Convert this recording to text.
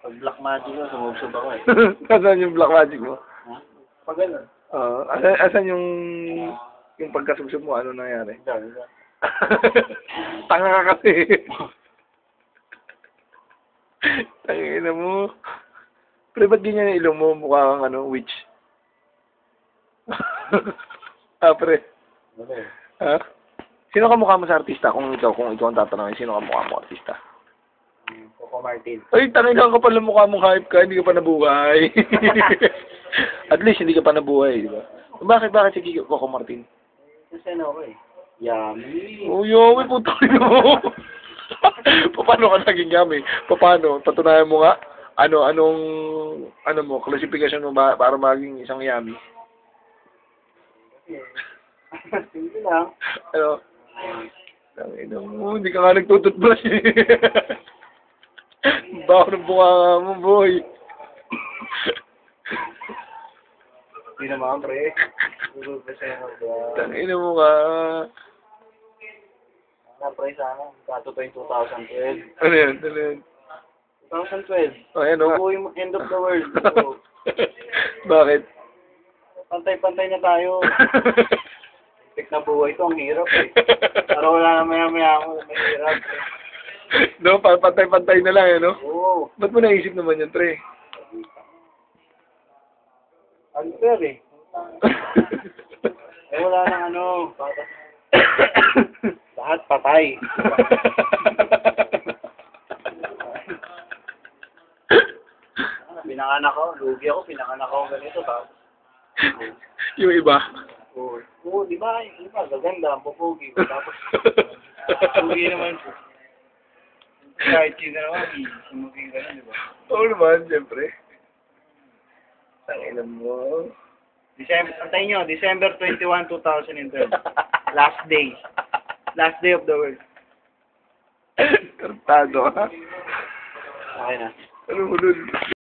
Pag black magic ko, sumubsob ako eh. Asan yung black magic mo? Ha? Pag gano'n. Asan yung pagkasubsob mo, ano nangyari? Diba? Tanga ka kasi. Tangina mo. Pre, ba't ganyan yung ilong mo? Mukha kang ano, witch. Pre. Ano eh? Ha? Sino ka mukha mo sa artista? Kung ikaw ang tatanungin, sino ka mukha mo artista? Coco Martin. Ay, tangina ka pala mukha mong hype ka, hindi ka pa nabuhay. At least, hindi ka pa nabuhay, di ba? Bakit si Coco Martin? Kasi ano ko eh. Yummy. Oh, yummy, putang mo. Paano ka naging yummy? Paano? Patunayan mo nga. Ano mo, klasifikasyon mo ba para maging isang yummy? Sige lang. Ano? Tangina mo, hindi ka nga nagtututbrush eh. Bako ng bunga mo, boy. Hindi naman, pre. Tangina mo nga. Pre, sana. Kato pa yung 2012. Ano yan? 2012. Oh, ayan o. Bago yung end of the world. Bakit? Pantay-pantay na tayo. Tik na buhay ito, ang hirap eh. Pero wala na maya-maya ako, may hirap eh. No, pantay-pantay na lang, no? Oo. Ba't mo naisip naman yan, pre? Unfair eh. Wala nang ano. Lahat patay. Pinanganak ko, lugi ako, pinanganak ako ganito. Tapos, Yung iba? oo, di ba? Gaganda, pupugi. Tapos, lugi naman po. Kahit sino naman, sumuging gano'n, di ba? Oo naman, siyempre. Tanginan mo. Antayin nyo, December 21, 2012. Last day. Last day of the world. Kartado, ha? Okay na. Ano mo nun?